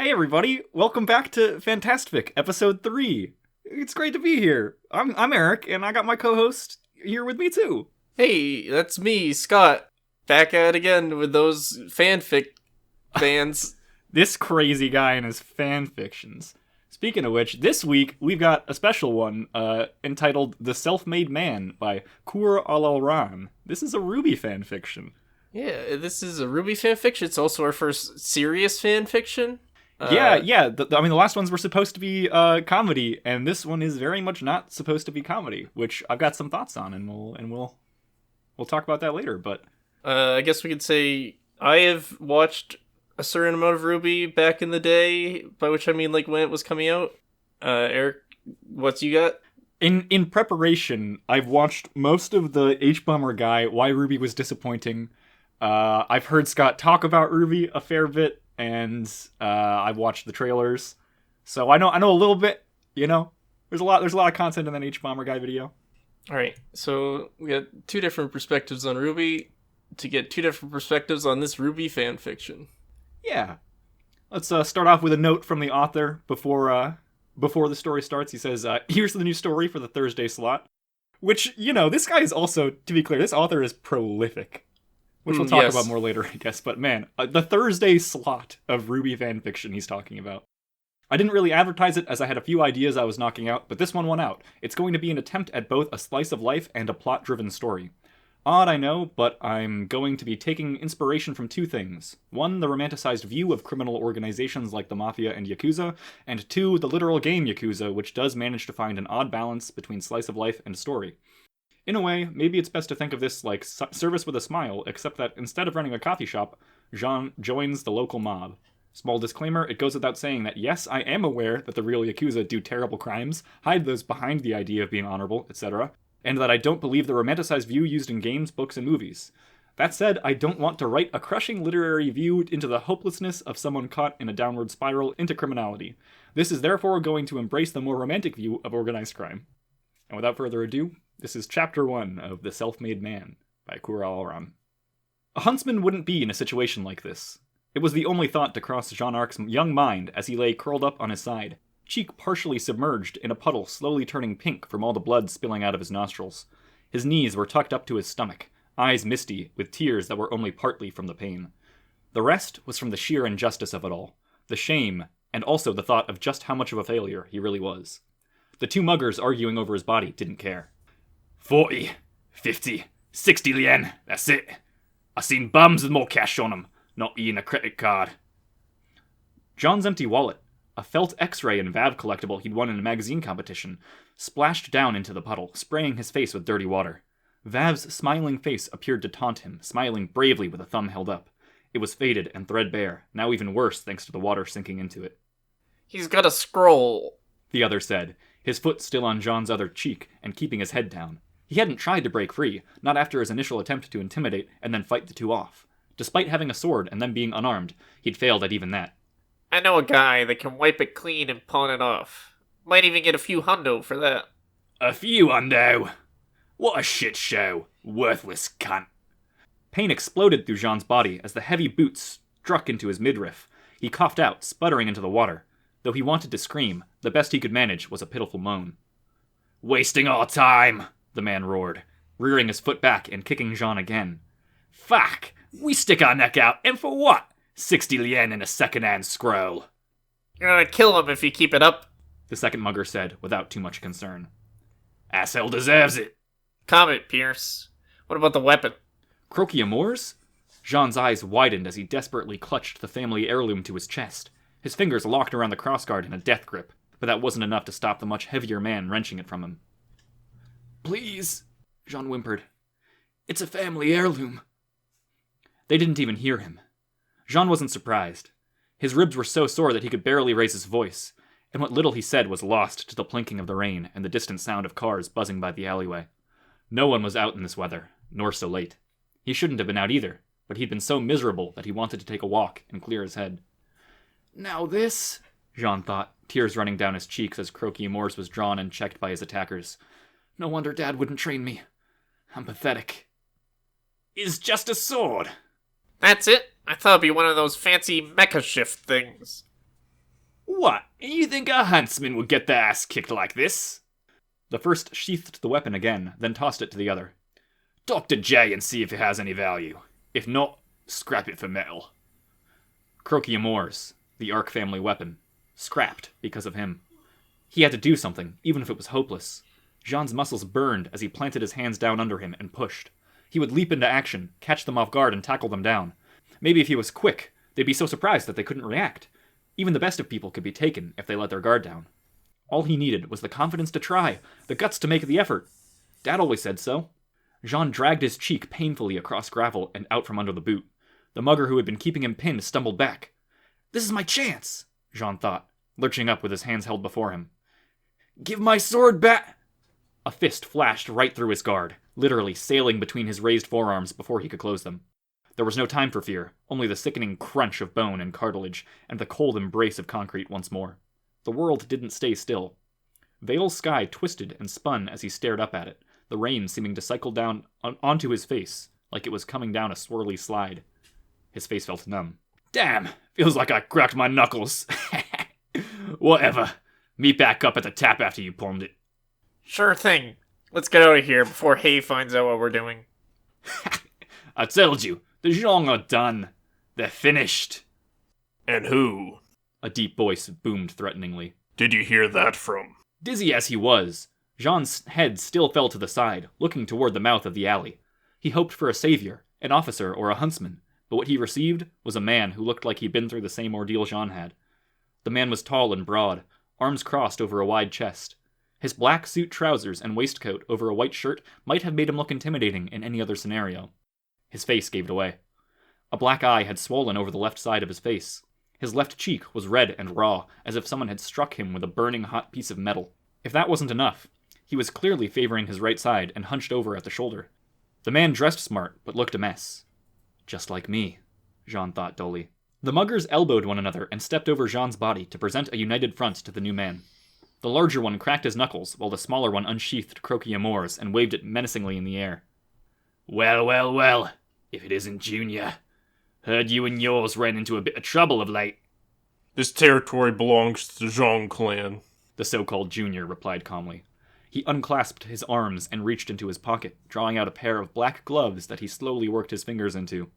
Hey everybody, welcome back to Fantas-Fic, episode 3. It's great to be here. I'm Eric, and I got my co-host here with me too. Hey, that's me, Scott. Back at it again with those fanfic fans. This crazy guy and his fanfictions. Speaking of which, this week we've got a special one entitled The Self-Made Man by Coeur. This is a RWBY fanfiction. Yeah, this is a RWBY fanfiction. It's also our first serious fanfiction. Yeah. The last ones were supposed to be comedy, and this one is very much not supposed to be comedy, which I've got some thoughts on, and we'll talk about that later. But I guess we could say I have watched a certain amount of RWBY back in the day, by which I mean like when it was coming out. Eric, what you got? In preparation, I've watched most of the H-Bummer guy, Why RWBY Was Disappointing. I've heard Scott talk about RWBY a fair bit, and I've watched the trailers, so I know a little bit. You know, there's a lot of content in that H-Bomber guy video. All right, so we got two different perspectives on RWBY to get two different perspectives on this RWBY fanfiction. Yeah, let's start off with a note from the author before the story starts. He says, "Here's the new story for the Thursday slot," which, you know, this guy is also, to be clear, this author is prolific. Which we'll talk about more later, I guess. But man, the Thursday slot of RWBY fanfiction he's talking about. I didn't really advertise it as I had a few ideas I was knocking out, but this one won out. It's going to be an attempt at both a slice of life and a plot-driven story. Odd, I know, but I'm going to be taking inspiration from two things. One, the romanticized view of criminal organizations like the Mafia and Yakuza, and two, the literal game Yakuza, which does manage to find an odd balance between slice of life and story. In a way, maybe it's best to think of this like Service with a Smile, except that instead of running a coffee shop, Jaune joins the local mob. Small disclaimer, it goes without saying that yes, I am aware that the real Yakuza do terrible crimes, hide those behind the idea of being honorable, etc., and that I don't believe the romanticized view used in games, books, and movies. That said, I don't want to write a crushing literary view into the hopelessness of someone caught in a downward spiral into criminality. This is therefore going to embrace the more romantic view of organized crime. And without further ado, this is Chapter 1 of The Self-Made Man by Coeur. A huntsman wouldn't be in a situation like this. It was the only thought to cross Jean-Arc's young mind as he lay curled up on his side, cheek partially submerged in a puddle slowly turning pink from all the blood spilling out of his nostrils. His knees were tucked up to his stomach, eyes misty, with tears that were only partly from the pain. The rest was from the sheer injustice of it all, the shame, and also the thought of just how much of a failure he really was. The two muggers arguing over his body didn't care. 40, 50, 60 lien, that's it. I seen bums with more cash on them, not eating a credit card. John's empty wallet, a felt X-ray and Vav collectible he'd won in a magazine competition, splashed down into the puddle, spraying his face with dirty water. Vav's smiling face appeared to taunt him, smiling bravely with a thumb held up. It was faded and threadbare, now even worse thanks to the water sinking into it. He's got a scroll, the other said, his foot still on John's other cheek and keeping his head down. He hadn't tried to break free, not after his initial attempt to intimidate and then fight the two off. Despite having a sword and then being unarmed, he'd failed at even that. I know a guy that can wipe it clean and pawn it off. Might even get a few hundo for that. A few hundo? What a shit show. Worthless cunt. Pain exploded through Jean's body as the heavy boots struck into his midriff. He coughed out, sputtering into the water. Though he wanted to scream, the best he could manage was a pitiful moan. Wasting our time, the man roared, rearing his foot back and kicking Jean again. Fuck! We stick our neck out, and for what? 60 lien in a second-hand scroll. You're gonna kill him if you keep it up, the second mugger said, without too much concern. Asshole deserves it. Comment, Pierce. What about the weapon? Croquis Amours? Jean's eyes widened as he desperately clutched the family heirloom to his chest. His fingers locked around the crossguard in a death grip, but that wasn't enough to stop the much heavier man wrenching it from him. Please, Jean whimpered. It's a family heirloom. They didn't even hear him. Jean wasn't surprised. His ribs were so sore that he could barely raise his voice, and what little he said was lost to the plinking of the rain and the distant sound of cars buzzing by the alleyway. No one was out in this weather, nor so late. He shouldn't have been out either, but he'd been so miserable that he wanted to take a walk and clear his head. Now this, Jean thought, tears running down his cheeks as Croquis Amours was drawn and checked by his attackers. No wonder Dad wouldn't train me. I'm pathetic. Is just a sword. That's it? I thought it'd be one of those fancy mecha shift things. What? You think a huntsman would get their ass kicked like this? The first sheathed the weapon again, then tossed it to the other. Talk to Jay and see if it has any value. If not, scrap it for metal. Croquis-Amours, the Ark family weapon, scrapped because of him. He had to do something, even if it was hopeless. Jaune's muscles burned as he planted his hands down under him and pushed. He would leap into action, catch them off guard, and tackle them down. Maybe if he was quick, they'd be so surprised that they couldn't react. Even the best of people could be taken if they let their guard down. All he needed was the confidence to try, the guts to make the effort. Dad always said so. Jaune dragged his cheek painfully across gravel and out from under the boot. The mugger who had been keeping him pinned stumbled back. This is my chance, Jaune thought, lurching up with his hands held before him. Give my sword back! A fist flashed right through his guard, literally sailing between his raised forearms before he could close them. There was no time for fear, only the sickening crunch of bone and cartilage, and the cold embrace of concrete once more. The world didn't stay still. Vale's sky twisted and spun as he stared up at it, the rain seeming to cycle down onto his face, like it was coming down a swirly slide. His face felt numb. Damn, feels like I cracked my knuckles. Whatever. Meet back up at the tap after you plumbed it. Sure thing. Let's get out of here before Hay finds out what we're doing. I told you, the Jaune are done. They're finished. And who? A deep voice boomed threateningly. Did you hear that from? Dizzy as he was, Jaune's head still fell to the side, looking toward the mouth of the alley. He hoped for a savior, an officer, or a huntsman, but what he received was a man who looked like he'd been through the same ordeal Jaune had. The man was tall and broad, arms crossed over a wide chest. His black suit trousers and waistcoat over a white shirt might have made him look intimidating in any other scenario. His face gave it away. A black eye had swollen over the left side of his face. His left cheek was red and raw, as if someone had struck him with a burning hot piece of metal. If that wasn't enough, he was clearly favoring his right side and hunched over at the shoulder. The man dressed smart, but looked a mess. Just like me, Jaune thought dully. The muggers elbowed one another and stepped over Jaune's body to present a united front to the new man. The larger one cracked his knuckles, while the smaller one unsheathed Croquis-Amours and waved it menacingly in the air. Well, well, well, if it isn't Junior. Heard you and yours ran into a bit of trouble of late. This territory belongs to the Jaune clan, the so-called Junior replied calmly. He unclasped his arms and reached into his pocket, drawing out a pair of black gloves that he slowly worked his fingers into.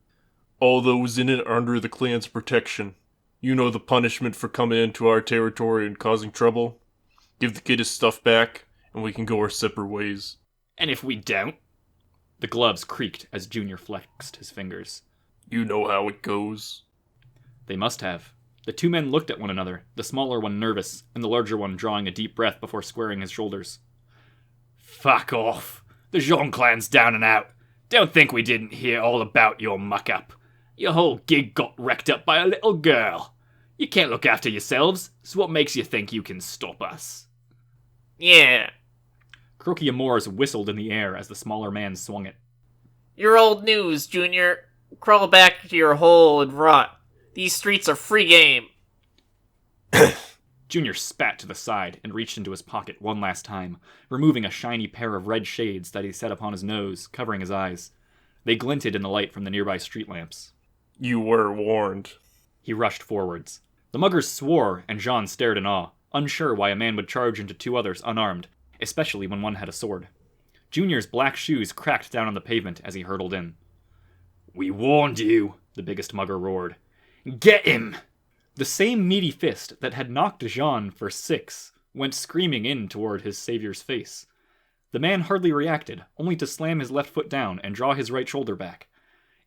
All those in it are under the clan's protection. You know the punishment for coming into our territory and causing trouble? Give the kid his stuff back, and we can go our separate ways. And if we don't? The gloves creaked as Junior flexed his fingers. You know how it goes. They must have. The two men looked at one another, the smaller one nervous, and the larger one drawing a deep breath before squaring his shoulders. Fuck off. The Jaune clan's down and out. Don't think we didn't hear all about your muck-up. Your whole gig got wrecked up by a little girl. You can't look after yourselves, so what makes you think you can stop us? Yeah. Croquis-Amours whistled in the air as the smaller man swung it. You're old news, Junior. Crawl back to your hole and rot. These streets are free game. Junior spat to the side and reached into his pocket one last time, removing a shiny pair of red shades that he set upon his nose, covering his eyes. They glinted in the light from the nearby street lamps. You were warned. He rushed forwards. The muggers swore, and Jaune stared in awe, unsure why a man would charge into two others unarmed, especially when one had a sword. Junior's black shoes cracked down on the pavement as he hurtled in. We warned you, the biggest mugger roared. Get him! The same meaty fist that had knocked Jaune for 6 went screaming in toward his savior's face. The man hardly reacted, only to slam his left foot down and draw his right shoulder back.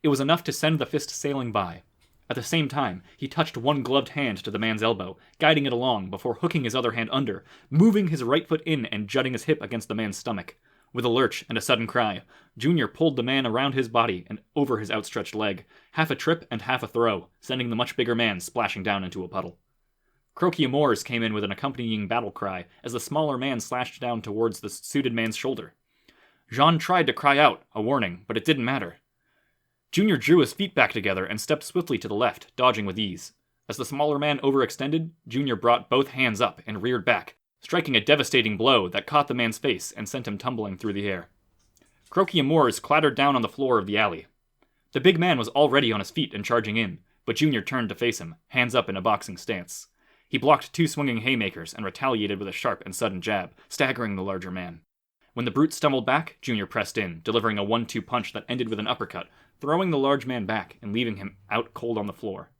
It was enough to send the fist sailing by. At the same time, he touched one gloved hand to the man's elbow, guiding it along before hooking his other hand under, moving his right foot in and jutting his hip against the man's stomach. With a lurch and a sudden cry, Junior pulled the man around his body and over his outstretched leg, half a trip and half a throw, sending the much bigger man splashing down into a puddle. Croquis-Amours came in with an accompanying battle cry as the smaller man slashed down towards the suited man's shoulder. Jaune tried to cry out, a warning, but it didn't matter. Junior drew his feet back together and stepped swiftly to the left, dodging with ease. As the smaller man overextended, Junior brought both hands up and reared back, striking a devastating blow that caught the man's face and sent him tumbling through the air. Croquis-Amours clattered down on the floor of the alley. The big man was already on his feet and charging in, but Junior turned to face him, hands up in a boxing stance. He blocked 2 swinging haymakers and retaliated with a sharp and sudden jab, staggering the larger man. When the brute stumbled back, Junior pressed in, delivering a 1-2 punch that ended with an uppercut, throwing the large man back and leaving him out cold on the floor.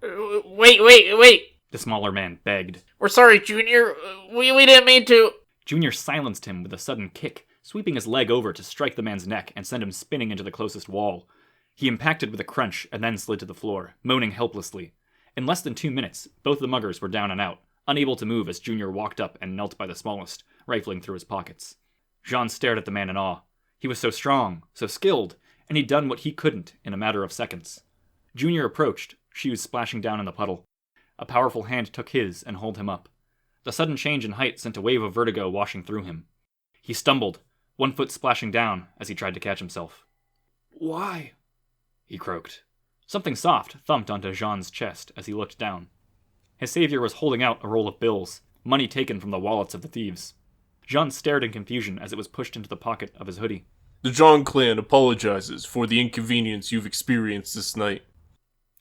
Wait! The smaller man begged. We're sorry, Junior. We didn't mean to. Junior silenced him with a sudden kick, sweeping his leg over to strike the man's neck and send him spinning into the closest wall. He impacted with a crunch and then slid to the floor, moaning helplessly. In less than 2 minutes, both the muggers were down and out, unable to move as Junior walked up and knelt by the smallest, rifling through his pockets. Jaune stared at the man in awe. He was so strong, so skilled, and he'd done what he couldn't in a matter of seconds. Junior approached, shoes splashing down in the puddle. A powerful hand took his and hauled him up. The sudden change in height sent a wave of vertigo washing through him. He stumbled, 1 foot splashing down as he tried to catch himself. "Why?" he croaked. Something soft thumped onto Jaune's chest as he looked down. His savior was holding out a roll of bills, money taken from the wallets of the thieves. Jaune stared in confusion as it was pushed into the pocket of his hoodie. The Jaune clan apologizes for the inconvenience you've experienced this night,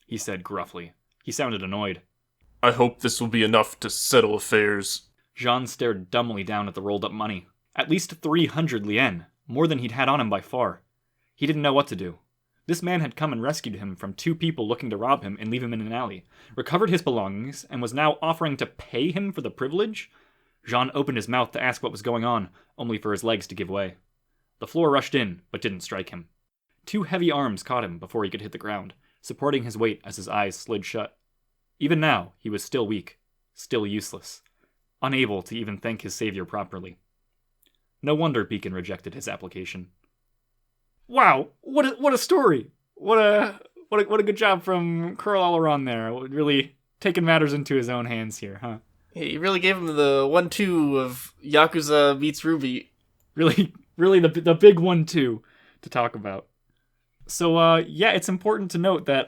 he said gruffly. He sounded annoyed. I hope this will be enough to settle affairs. Jaune stared dumbly down at the rolled up money. At least 300 lien, more than he'd had on him by far. He didn't know what to do. This man had come and rescued him from 2 people looking to rob him and leave him in an alley, recovered his belongings, and was now offering to pay him for the privilege? Jaune opened his mouth to ask what was going on, only for his legs to give way. The floor rushed in, but didn't strike him. 2 heavy arms caught him before he could hit the ground, supporting his weight as his eyes slid shut. Even now, he was still weak, still useless, unable to even thank his savior properly. No wonder Beacon rejected his application. Wow, what a story! What a good job from Coeur all around there. Really taking matters into his own hands here, huh? Hey, you really gave him the 1-2 of Yakuza meets RWBY. Really the big 1-2 to talk about. So, yeah, it's important to note that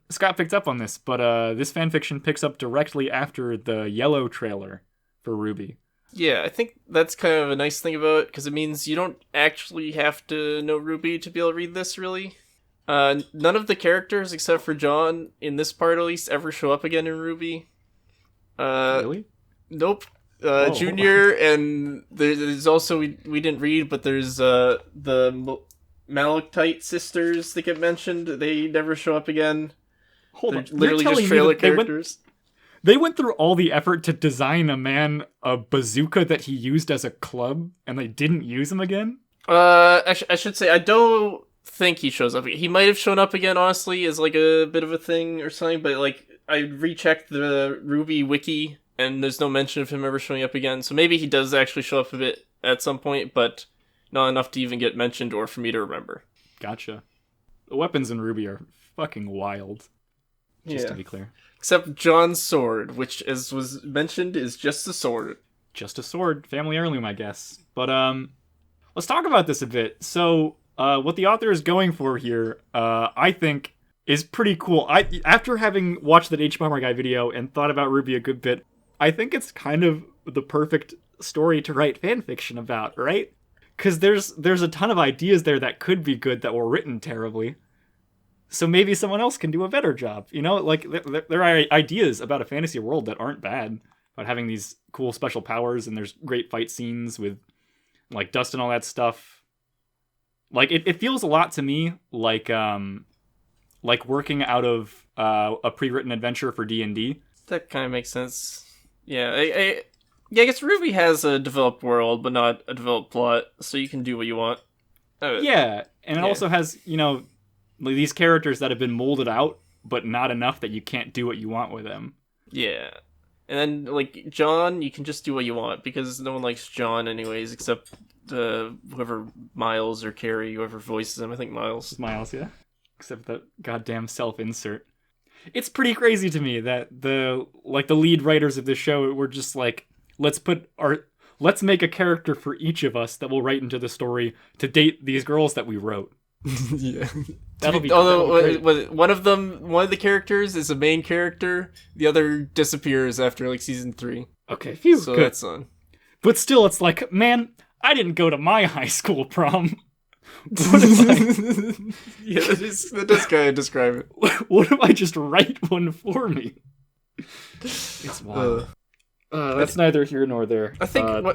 Scott picked up on this, but this fanfiction picks up directly after the yellow trailer for RWBY. Yeah, I think that's kind of a nice thing about it, because it means you don't actually have to know RWBY to be able to read this, really. None of the characters, except for Jaune, in this part at least, ever show up again in RWBY. Really? Nope. Junior, and there's also, we didn't read, but there's the Malachite sisters that get mentioned. They never show up again. Hold on. They're literally just trailer characters. They went through all the effort to design a man a bazooka that he used as a club, and they didn't use him again? I should say, I don't think he shows up. He might have shown up again, honestly, as like a bit of a thing or something, but like, I rechecked the RWBY wiki, and there's no mention of him ever showing up again, so maybe he does actually show up a bit at some point, but not enough to even get mentioned or for me to remember. Gotcha. The weapons in RWBY are fucking wild. Just to be clear. Except Jaune's sword, which, as was mentioned, is just a sword. Just a sword. Family heirloom, I guess. But, let's talk about this a bit. So, what the author is going for here, I think, is pretty cool. After having watched that H-Bomber Guy video and thought about RWBY a good bit, I think it's kind of the perfect story to write fanfiction about, right? Because there's a ton of ideas there that could be good that were written terribly. So maybe someone else can do a better job, you know? Like, there are ideas about a fantasy world that aren't bad, about having these cool special powers, and there's great fight scenes with, like, dust and all that stuff. Like, it feels a lot to me like working out of a pre-written adventure for D&D. That kind of makes sense. Yeah, I guess RWBY has a developed world, but not a developed plot, so you can do what you want. Yeah, and it also has, you know, these characters that have been molded out, but not enough that you can't do what you want with them. Yeah. And then, like, Jaune, you can just do what you want, because no one likes Jaune anyways, except whoever Miles or Carrie, whoever voices him. I think Miles. Miles, yeah. Except that goddamn self-insert. It's pretty crazy to me that the lead writers of this show were just like, let's make a character for each of us that will write into the story to date these girls that we wrote. Yeah. Although one of the characters is a main character, the other disappears after like season 3. Okay, phew, so good. That's on. But still, it's like, man, I didn't go to my high school prom. What if Yeah, that does kind of describe it. What if I just write one for me? It's wild. That's neither here nor there. I think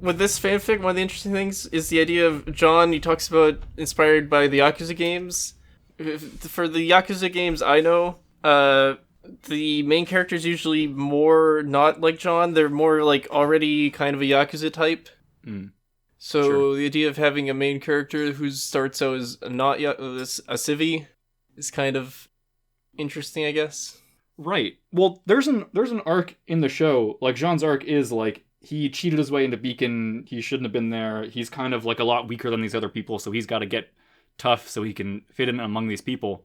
with this fanfic, one of the interesting things is the idea of Jaune. He talks about inspired by the Yakuza games. For the Yakuza games I know, the main character is usually more not like Jaune. They're more like already kind of a Yakuza type. So Sure. the idea of having a main character who starts out as not a civvy is kind of interesting, I guess. Right. Well, there's an arc in the show. Like, Jean's arc is like he cheated his way into Beacon. He shouldn't have been there. He's kind of like a lot weaker than these other people, so he's got to get tough so he can fit in among these people.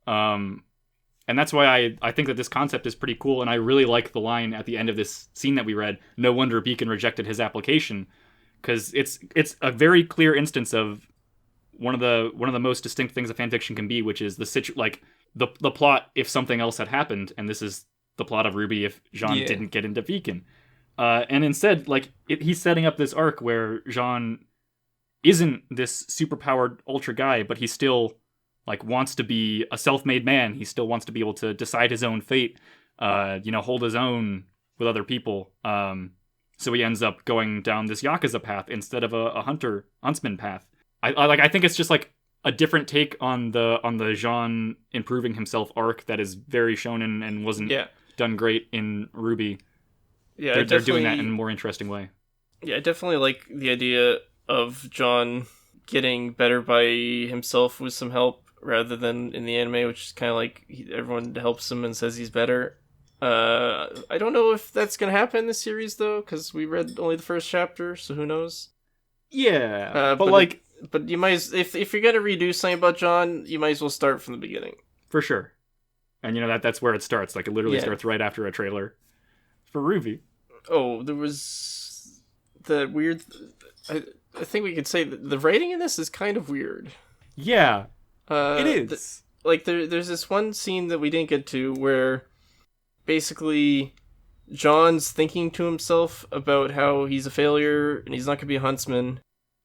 And that's why I think that this concept is pretty cool, and I really like the line at the end of this scene that we read. No wonder Beacon rejected his application, because it's a very clear instance of one of the most distinct things a fanfiction can be, which is the plot if something else had happened, and this is the plot of RWBY if Jaune didn't get into Beacon. And instead, he's setting up this arc where Jaune isn't this superpowered ultra guy, but he still wants to be a self-made man. He still wants to be able to decide his own fate, hold his own with other people. So he ends up going down this Yakuza path instead of a huntsman path. I think it's just a different take on the Jaune improving himself arc that is very shonen and wasn't done great in RWBY. Yeah, they're doing that in a more interesting way. Yeah, I definitely like the idea of Jaune getting better by himself with some help rather than in the anime, which is kind of everyone helps him and says he's better. I don't know if that's gonna happen in this series though, because we read only the first chapter, so who knows? Yeah, but you might if you're gonna redo something about Jaune, you might as well start from the beginning for sure. And that's where it starts. It literally starts right after a trailer for RWBY. Oh, there was the weird. I think we could say that the writing in this is kind of weird. Yeah, it is. There's this one scene that we didn't get to where basically John's thinking to himself about how he's a failure and he's not gonna be a huntsman,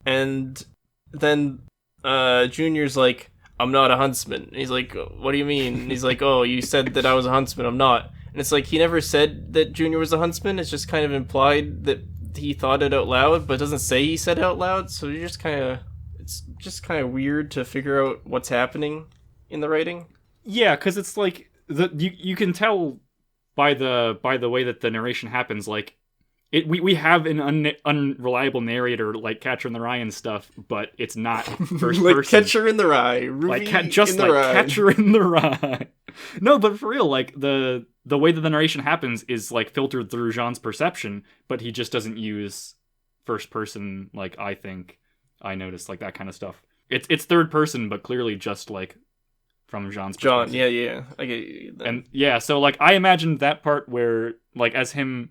and then Junior's like, "I'm not a huntsman." And he's like, "What do you mean?" And he's like, "Oh, you said that I was a huntsman. I'm not." And it's he never said that Junior was a huntsman. It's just kind of implied that he thought it out loud, but it doesn't say he said it out loud. So it's just kind of weird to figure out what's happening in the writing. Yeah, because it's you can tell by the way that the narration happens. We have an unreliable narrator like Catcher in the Rye and stuff, but it's not first person. Catcher in the Rye, RWBY Catcher in the Rye. No, but for real, the way that the narration happens is filtered through Jean's perception, but he just doesn't use first person. I think I noticed that kind of stuff. It's third person, but clearly just from Jean's perspective. Yeah, I get you. And yeah, so I imagined that part where as him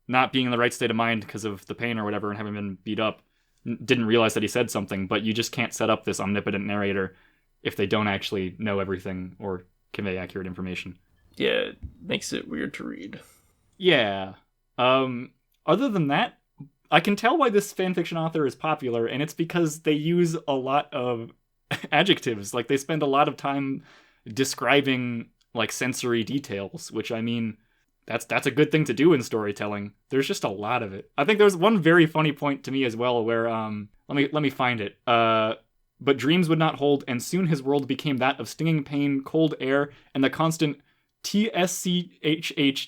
not being in the right state of mind because of the pain or whatever and having been beat up, didn't realize that he said something, but you just can't set up this omnipotent narrator if they don't actually know everything or convey accurate information. Yeah, it makes it weird to read. Yeah. Other than that, I can tell why this fanfiction author is popular, and it's because they use a lot of adjectives. They spend a lot of time describing sensory details, which that's a good thing to do in storytelling. There's just a lot of it. I think there's one very funny point to me as well where let me find it. But dreams would not hold, and soon his world became that of stinging pain, cold air, and the constant TSCHH,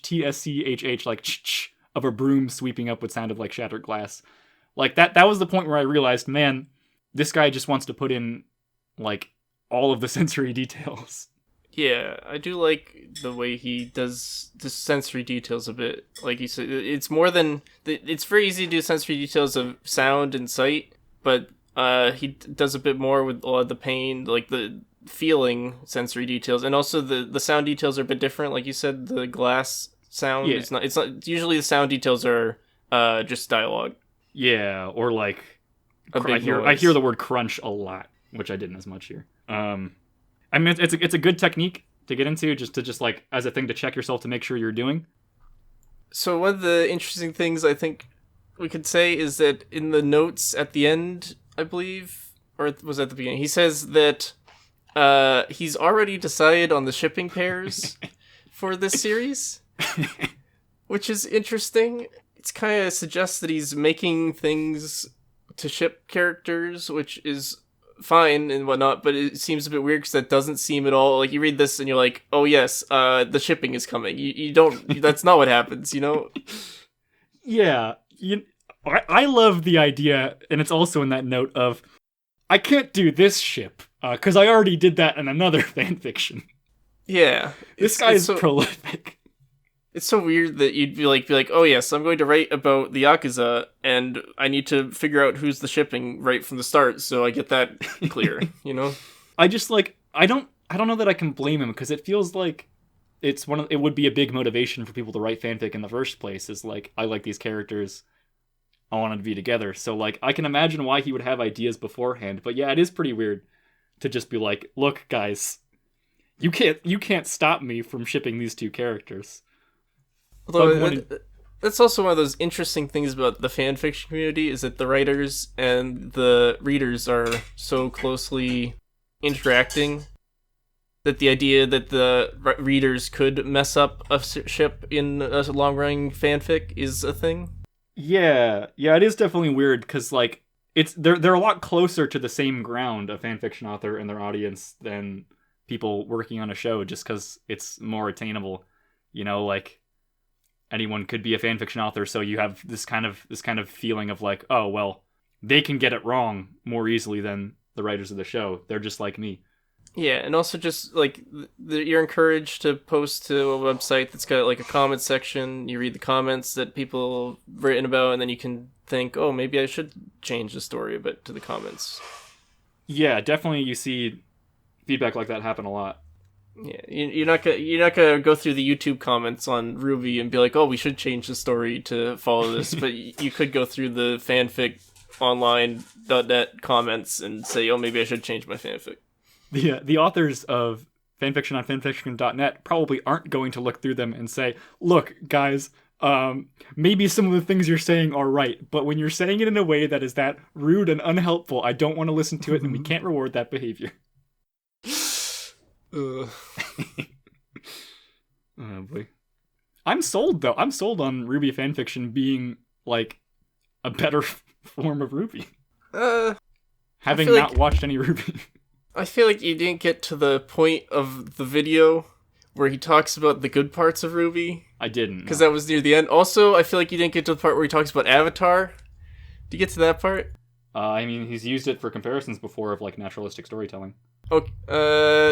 ch of a broom sweeping up what sounded like shattered glass. That was the point where I realized, man, this guy just wants to put in all of the sensory details. Yeah, I do like the way he does the sensory details a bit. Like you said, it's more than... It's very easy to do sensory details of sound and sight, but he does a bit more with a lot of the pain, the feeling sensory details, and also the sound details are a bit different. Like you said, the glass sound, it's not usually the sound details are just dialogue. Yeah, or I hear the word crunch a lot, which I didn't as much here. It's a good technique to get into, just as a thing to check yourself to make sure you're doing. So one of the interesting things I think we could say is that in the notes at the end, I believe, or it was at the beginning, he says that he's already decided on the shipping pairs for this series. which is interesting. It's kind of suggests that he's making things to ship characters, which is fine and whatnot, but it seems a bit weird because that doesn't seem at all like you read this and you're like, oh yes, the shipping is coming. You don't. That's not what happens, you know. Yeah, I love the idea, and it's also in that note of, I can't do this ship because I already did that in another fanfiction. Yeah, This guy is prolific. It's so weird that you'd be like, oh yes, I'm going to write about the Yakuza, and I need to figure out who's the shipping right from the start, so I get that clear, you know? I just like, I don't know that I can blame him, because it feels like it would be a big motivation for people to write fanfic in the first place, is like, I like these characters, I want them to be together. So like, I can imagine why he would have ideas beforehand, but yeah, it is pretty weird to just be like, look guys, you can't stop me from shipping these two characters. Although that's also one of those interesting things about the fanfiction community, is that the writers and the readers are so closely interacting that the idea that the readers could mess up a ship in a long-running fanfic is a thing. Yeah, it is definitely weird, because like, they're a lot closer to the same ground, a fanfiction author and their audience, than people working on a show, just because it's more attainable, you know, like, anyone could be a fanfiction author, so you have this kind of feeling of like, oh well, they can get it wrong more easily than the writers of the show. They're just like me. Yeah, and also just like you're encouraged to post to a website that's got like a comment section. You read the comments that people have written about, and then you can think, oh, maybe I should change the story a bit to the comments. Yeah, definitely. You see feedback like that happen a lot. Yeah, you're not gonna go through the YouTube comments on RWBY and be like, oh, we should change the story to follow this. But you could go through the fanfic online.net comments and say, oh, maybe I should change my fanfic. The authors of fanfiction on fanfiction.net probably aren't going to look through them and say, look, guys, maybe some of the things you're saying are right, but when you're saying it in a way that is that rude and unhelpful, I don't want to listen to it, and we can't reward that behavior. Oh boy. I'm sold, though. I'm sold on RWBY fanfiction being like a better form of RWBY. Having not watched any RWBY. I feel like you didn't get to the point of the video where he talks about the good parts of RWBY. I didn't. Because that was near the end. Also, I feel like you didn't get to the part where he talks about Avatar. Did you get to that part? I mean, he's used it for comparisons before of like naturalistic storytelling. Okay.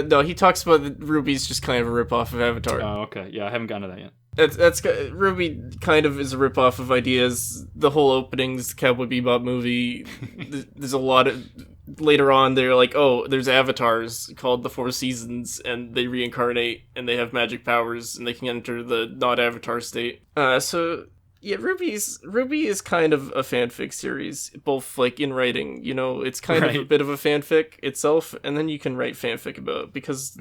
No, he talks about that RWBY's just kind of a ripoff of Avatar. Oh, okay. Yeah, I haven't gotten to that yet. That's RWBY kind of is a ripoff of ideas. The whole opening's Cowboy Bebop movie. There's a lot of later on. They're like, oh, there's avatars called the Four Seasons, and they reincarnate, and they have magic powers, and they can enter the not avatar state. So yeah, RWBY is kind of a fanfic series, both like in writing. You know, it's kind of a bit of a fanfic itself, and then you can write fanfic about it because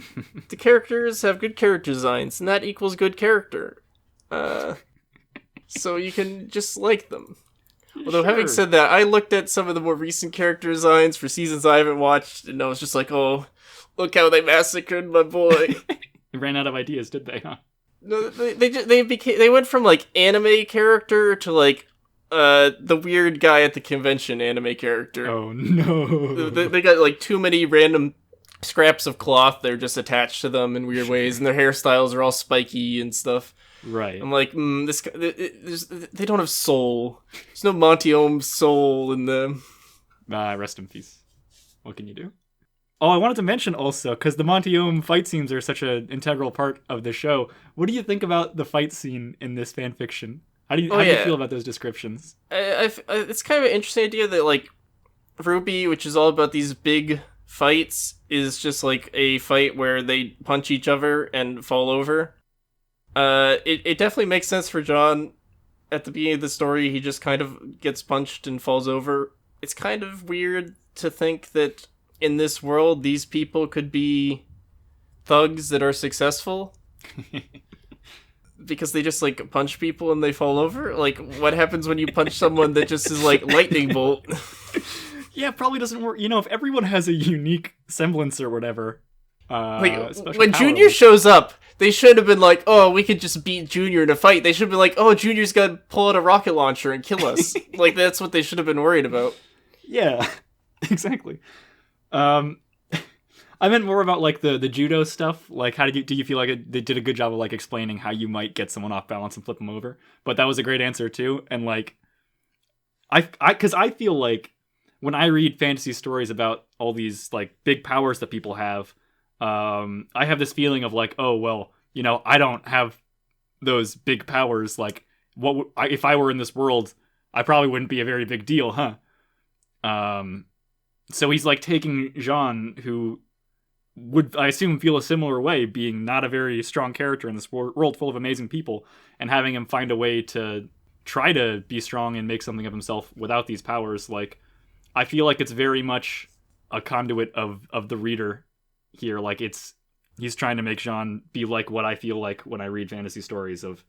the characters have good character designs, and that equals good character. So you can just like them. Although, having said that, I looked at some of the more recent character designs for seasons I haven't watched, and I was just like, oh, look how they massacred my boy. They ran out of ideas, did they, huh? No, they went from, like, anime character to, like, the weird guy at the convention anime character. Oh, no. They got, like, too many random scraps of cloth that are just attached to them in weird ways, and their hairstyles are all spiky and stuff. Right. I'm like, this guy, they don't have soul. There's no Monty Ohm's soul in them. Rest in peace. What can you do? Oh, I wanted to mention also, because the Monty Ohm fight scenes are such an integral part of the show. What do you think about the fight scene in this fanfiction? How do you feel about those descriptions? It's kind of an interesting idea that, like, RWBY, which is all about these big fights, is just like a fight where they punch each other and fall over. It definitely makes sense for Jaune. At the beginning of the story, he just kind of gets punched and falls over. It's kind of weird to think that in this world, these people could be thugs that are successful. Because they just, like, punch people and they fall over? Like, what happens when you punch someone that just is, like, lightning bolt? Yeah, it probably doesn't work. You know, if everyone has a unique semblance or whatever, Like, when Junior shows up, they should have been like, oh, we could just beat Junior in a fight. They should be like, oh, Junior's gonna pull out a rocket launcher and kill us. Like, that's what they should have been worried about. Yeah, exactly. I meant more about like the judo stuff. Like, how do you feel like they did a good job of like explaining how you might get someone off balance and flip them over? But that was a great answer too. And like, because I feel like when I read fantasy stories about all these like big powers that people have, I have this feeling of like, oh well, you know, I don't have those big powers. Like, if I were in this world, I probably wouldn't be a very big deal, huh? So he's like taking Jaune, who would, I assume, feel a similar way, being not a very strong character in this world full of amazing people, and having him find a way to try to be strong and make something of himself without these powers. Like, I feel like it's very much a conduit of the reader here. Like, he's trying to make Jaune be like what I feel like when I read fantasy stories of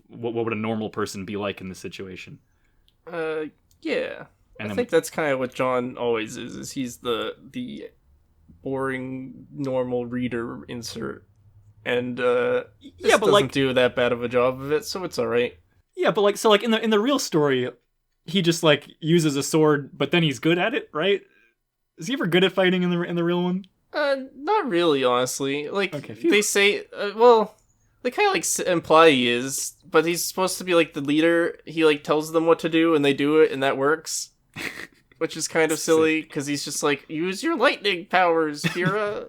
what would a normal person be like in this situation. Yeah. And I think that's kind of what Jaune always is he's the boring, normal reader insert. And, but doesn't like, do that bad of a job of it, so it's alright. Yeah, but like, so like in the real story, he just like uses a sword, but then he's good at it, right? Is he ever good at fighting in the real one? Not really, honestly. Like, okay, they say, well, they kind of like imply he is, but he's supposed to be like the leader. He like tells them what to do, and they do it, and that works. Which is kind of silly, because he's just like, use your lightning powers, Pyrrha.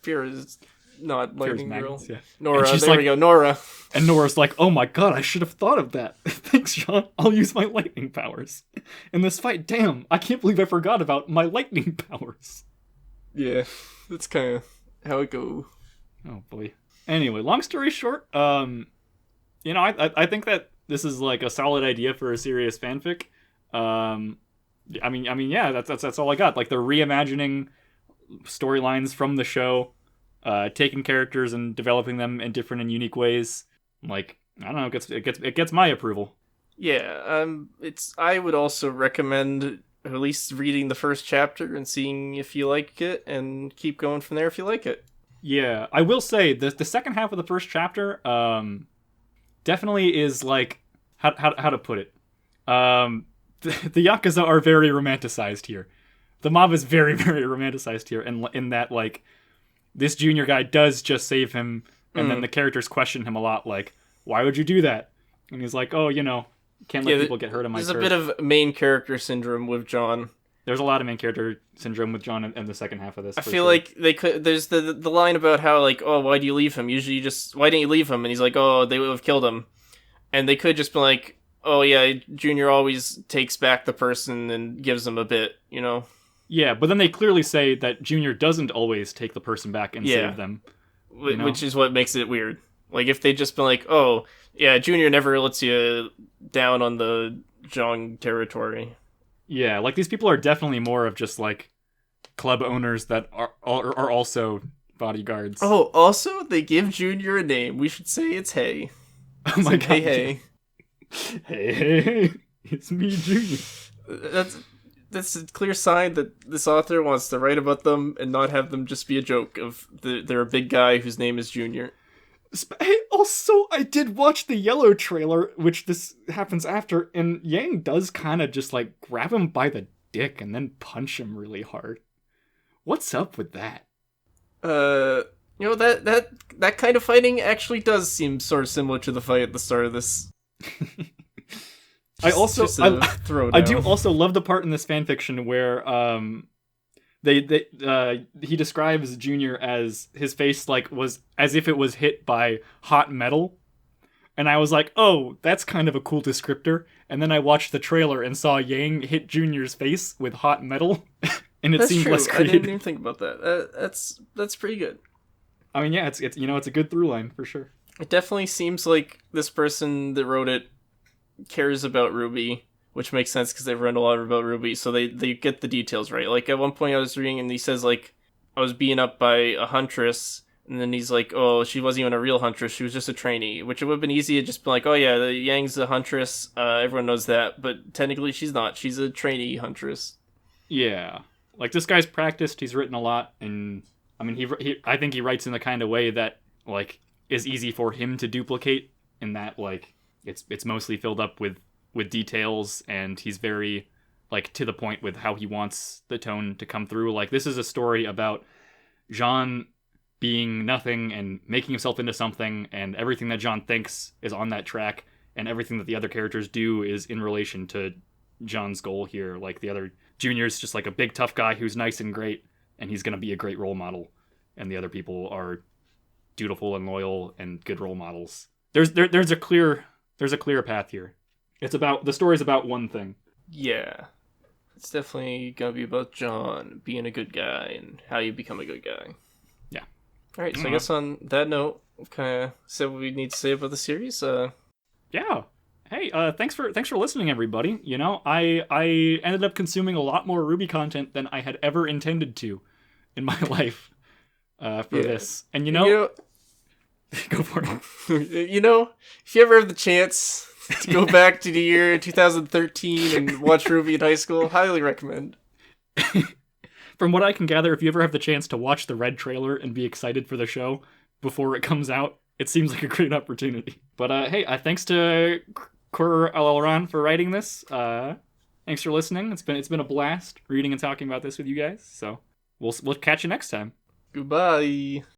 Pyrrha's not lightning girl. Yeah. Nora, there we go, Nora. And Nora's like, oh my god, I should have thought of that. Thanks, Jaune. I'll use my lightning powers in this fight. Damn, I can't believe I forgot about my lightning powers. Yeah, that's kind of how it goes. Oh boy. Anyway, long story short, you know, I think that this is like a solid idea for a serious fanfic. I mean, yeah, that's all I got. Like, they're reimagining storylines from the show, taking characters and developing them in different and unique ways. Like, I don't know, it gets my approval. Yeah, I would also recommend at least reading the first chapter and seeing if you like it, and keep going from there if you like it. Yeah, I will say the second half of the first chapter, definitely is like, how to put it. The Yakuza are very romanticized here. The mob is very, very romanticized here, and in that, like, this junior guy does just save him, and then the characters question him a lot, like, why would you do that? And he's like, oh, you know, can't let people get hurt on my turf. There's a bit of main character syndrome with Jaune. There's a lot of main character syndrome with Jaune in the second half of this. I feel like they could. There's the line about how, like, oh, why do you leave him? Usually, why didn't you leave him? And he's like, oh, they would have killed him. And they could just be like, oh yeah, Junior always takes back the person and gives them a bit, you know? Yeah, but then they clearly say that Junior doesn't always take the person back and save them. You know? Which is what makes it weird. Like, if they just been like, oh, yeah, Junior never lets you down on the Jaune territory. Yeah, like, these people are definitely more of just, like, club owners that are also bodyguards. Oh, also, they give Junior a name. We should say it's Hey. Oh my god. Hey. Hey, it's me, Junior. That's a clear sign that this author wants to write about them and not have them just be a joke of they're a big guy whose name is Junior. Hey, also, I did watch the Yellow trailer, which this happens after, and Yang does kind of just, like, grab him by the dick and then punch him really hard. What's up with that? You know, that kind of fighting actually does seem sort of similar to the fight at the start of this. I do also love the part in this fanfiction where he describes Junior as his face like was as if it was hit by hot metal, and I was like, oh, that's kind of a cool descriptor. And then I watched the trailer and saw Yang hit Junior's face with hot metal, and it seemed less creative. I didn't even think about that. That's pretty good. I mean, yeah, it's you know, it's a good through line for sure. It definitely seems like this person that wrote it cares about RWBY, which makes sense because they've read a lot about RWBY, so they get the details right. Like, at one point I was reading and he says, like, I was beaten up by a huntress, and then he's like, oh, she wasn't even a real huntress, she was just a trainee, which it would have been easy to just be like, oh yeah, the Yang's a huntress, everyone knows that, but technically she's not, she's a trainee huntress. Yeah. Like, this guy's practiced, he's written a lot, and I mean, I think he writes in the kind of way that, like, is easy for him to duplicate, in that, like, it's mostly filled up with details, and he's very, like, to the point with how he wants the tone to come through. Like, this is a story about Jaune being nothing and making himself into something, and everything that Jaune thinks is on that track, and everything that the other characters do is in relation to Jaune's goal here. Like, the other Junior's just like a big tough guy who's nice and great, and he's gonna be a great role model, and the other people are dutiful and loyal and good role models. There's a clear path here. The story's about one thing. Yeah. It's definitely gonna be about Jaune being a good guy and how you become a good guy. Yeah. Alright, so I guess on that note, we've kind of said what we need to say about the series. Yeah. Hey, thanks for listening, everybody. You know, I ended up consuming a lot more RWBY content than I had ever intended to in my life for this. And go for it. You know, if you ever have the chance to go back to the year 2013 and watch RWBY in high school, highly recommend. From what I can gather, if you ever have the chance to watch the Red trailer and be excited for the show before it comes out, it seems like a great opportunity. But hey, thanks to Coeur for writing this. Thanks for listening. It's been a blast reading and talking about this with you guys. So we'll catch you next time. Goodbye.